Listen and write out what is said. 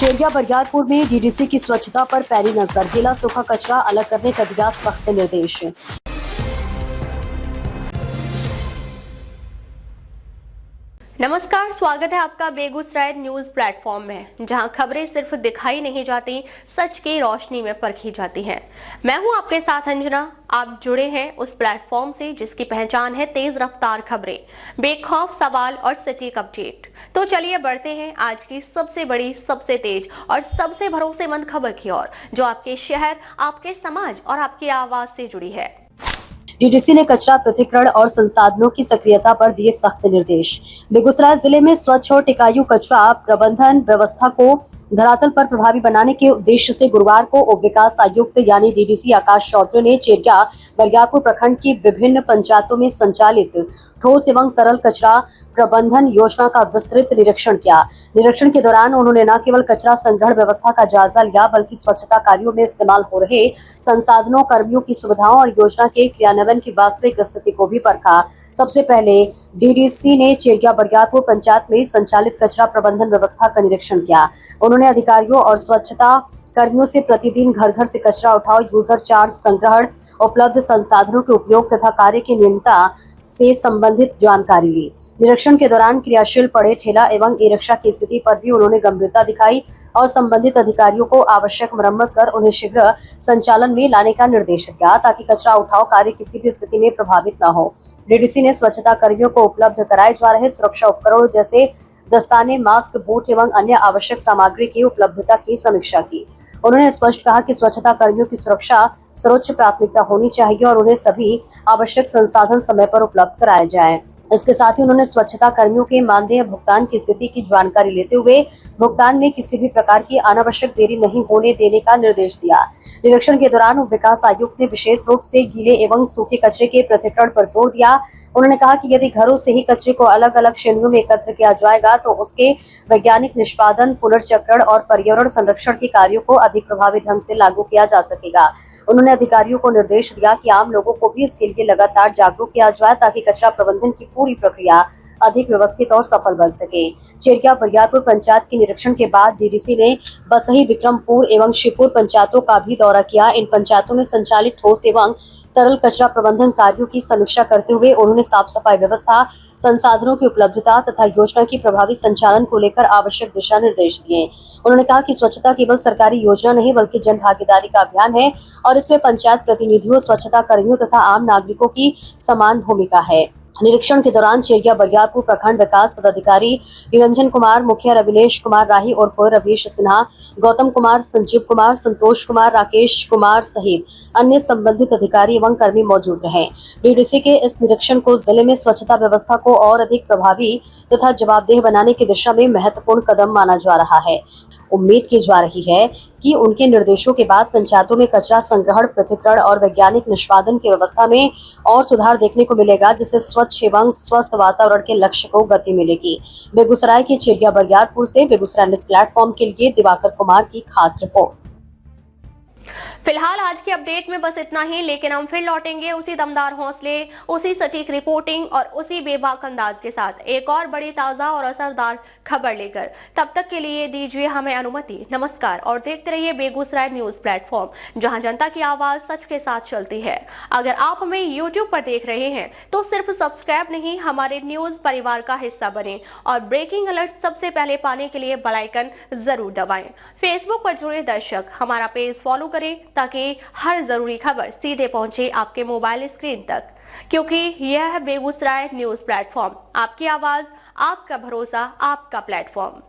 चेरिया बरियारपुर में डीडीसी की स्वच्छता पर पैनी नजर, गीला सूखा कचरा अलग करने का दिया सख्त निर्देश। नमस्कार, स्वागत है आपका बेगूसराय न्यूज प्लेटफॉर्म में, जहां खबरें सिर्फ दिखाई नहीं जाती, सच की रोशनी में परखी जाती हैं। मैं हूं आपके साथ अंजना। आप जुड़े हैं उस प्लेटफॉर्म से जिसकी पहचान है तेज रफ्तार खबरें, बेखौफ सवाल और सटीक अपडेट। तो चलिए बढ़ते हैं आज की सबसे बड़ी, सबसे तेज और सबसे भरोसेमंद खबर की ओर, जो आपके शहर, आपके समाज और आपकी आवाज से जुड़ी है। डीडीसी ने कचरा पृथक्करण और संसाधनों की सक्रियता पर दिए सख्त निर्देश। बेगूसराय जिले में स्वच्छ और टिकाऊ कचरा प्रबंधन व्यवस्था को धरातल पर प्रभावी बनाने के उद्देश्य से गुरुवार को उप विकास आयुक्त यानी डीडीसी आकाश चौधरी ने चेरिया बरियारपुर प्रखंड की विभिन्न पंचायतों में संचालित ठोस एवं तरल कचरा प्रबंधन योजना का विस्तृत निरीक्षण किया। निरीक्षण के दौरान उन्होंने न केवल कचरा संग्रहण व्यवस्था का जायजा लिया, बल्कि स्वच्छता कार्यों में इस्तेमाल हो रहे संसाधनों, कर्मियों की सुविधाओं और योजना के क्रियान्वयन की वास्तविक स्थिति को भी परखा। सबसे पहले डीडीसी ने चेरिया बरियारपुर पंचायत में संचालित कचरा प्रबंधन व्यवस्था का निरीक्षण किया। उन्होंने अधिकारियों और स्वच्छता कर्मियों से प्रतिदिन घर घर से कचरा उठाओ, यूजर चार्ज, संग्रहण, उपलब्ध संसाधनों के उपयोग तथा कार्य की नियमितता से संबंधित जानकारी ली। निरीक्षण के दौरान क्रियाशील पड़े ठेला एवं ई रिक्शा की स्थिति पर भी उन्होंने गंभीरता दिखाई और संबंधित अधिकारियों को आवश्यक मरम्मत कर उन्हें शीघ्र संचालन में लाने का निर्देश दिया, ताकि कचरा उठाव कार्य किसी भी स्थिति में प्रभावित न हो। डीडीसी ने स्वच्छता कर्मियों को उपलब्ध कराए जा रहे सुरक्षा उपकरणों जैसे दस्ताने, मास्क, बूट एवं अन्य आवश्यक सामग्री की उपलब्धता की समीक्षा की। उन्होंने स्पष्ट कहा कि स्वच्छता कर्मियों की सुरक्षा सर्वोच्च प्राथमिकता होनी चाहिए और उन्हें सभी आवश्यक संसाधन समय पर उपलब्ध कराए जाएं। इसके साथ ही उन्होंने स्वच्छता कर्मियों के मानदेय भुगतान की स्थिति की जानकारी लेते हुए भुगतान में किसी भी प्रकार की अनावश्यक देरी नहीं होने देने का निर्देश दिया। निरीक्षण के दौरान उप विकास आयुक्त ने विशेष रूप से गीले एवं सूखे कचरे के पृथक्करण पर जोर दिया। उन्होंने कहा कि यदि घरों से ही कचरे को अलग अलग श्रेणियों में एकत्र किया जाएगा तो उसके वैज्ञानिक निष्पादन, पुनर्चक्रण और पर्यावरण संरक्षण के कार्यों को अधिक प्रभावी ढंग से लागू किया जा सकेगा। उन्होंने अधिकारियों को निर्देश दिया कि आम लोगों को भी इसके लिए लगातार जागरूक किया जाए, ताकि कचरा प्रबंधन की पूरी प्रक्रिया अधिक व्यवस्थित और सफल बन सके। चेरिया बरियारपुर पंचायत के निरीक्षण के बाद डीडीसी ने बसही, विक्रमपुर एवं शिवपुर पंचायतों का भी दौरा किया। इन पंचायतों में संचालित ठोस एवं तरल कचरा प्रबंधन कार्यों की समीक्षा करते हुए उन्होंने साफ सफाई व्यवस्था, संसाधनों की उपलब्धता तथा योजना की प्रभावी संचालन को लेकर आवश्यक दिशा निर्देश दिए। उन्होंने कहा कि स्वच्छता केवल सरकारी योजना नहीं बल्कि जन भागीदारी का अभियान है और इसमें पंचायत प्रतिनिधियों, स्वच्छता कर्मियों तथा आम नागरिकों की समान भूमिका है। निरीक्षण के दौरान चेरिया बरियारपुर प्रखंड विकास पदाधिकारी निरंजन कुमार, मुखिया रविनेश कुमार राही और रवीश सिन्हा, गौतम कुमार, संजीव कुमार, संतोष कुमार, राकेश कुमार सहित अन्य संबंधित अधिकारी एवं कर्मी मौजूद रहे। डीडीसी के इस निरीक्षण को जिले में स्वच्छता व्यवस्था को और अधिक प्रभावी तथा जवाबदेह बनाने की दिशा में महत्वपूर्ण कदम माना जा रहा है। उम्मीद की जा रही है कि उनके निर्देशों के बाद पंचायतों में कचरा संग्रहण, पृथक्करण और वैज्ञानिक निष्पादन की व्यवस्था में और सुधार देखने को मिलेगा, जिससे स्वच्छ एवं स्वस्थ वातावरण के लक्ष्य को गति मिलेगी। बेगूसराय के चेरिया बरियारपुर से बेगूसराय न्यूज प्लेटफॉर्म के लिए दिवाकर कुमार की खास रिपोर्ट। फिलहाल आज की अपडेट में बस इतना ही, लेकिन हम फिर लौटेंगे उसी दमदार हौसले, उसी सटीक रिपोर्टिंग और उसी बेबाक अंदाज के साथ एक और बड़ी, ताजा और असरदार खबर लेकर। तब तक के लिए दीजिए हमें अनुमति। नमस्कार और देखते रहिए बेगूसराय न्यूज प्लेटफॉर्म, जहां जनता की आवाज सच के साथ चलती है। अगर आप हमें YouTube पर देख रहे हैं तो सिर्फ सब्सक्राइब नहीं, हमारे न्यूज परिवार का हिस्सा बने और ब्रेकिंग अलर्ट सबसे पहले पाने के लिए बेल आइकन जरूर दबाएं। फेसबुक पर जुड़े दर्शक हमारा पेज फॉलो करें, ताकि हर जरूरी खबर सीधे पहुंचे आपके मोबाइल स्क्रीन तक, क्योंकि यह है बेगूसराय न्यूज प्लेटफॉर्म, आपकी आवाज, आपका भरोसा, आपका प्लेटफॉर्म।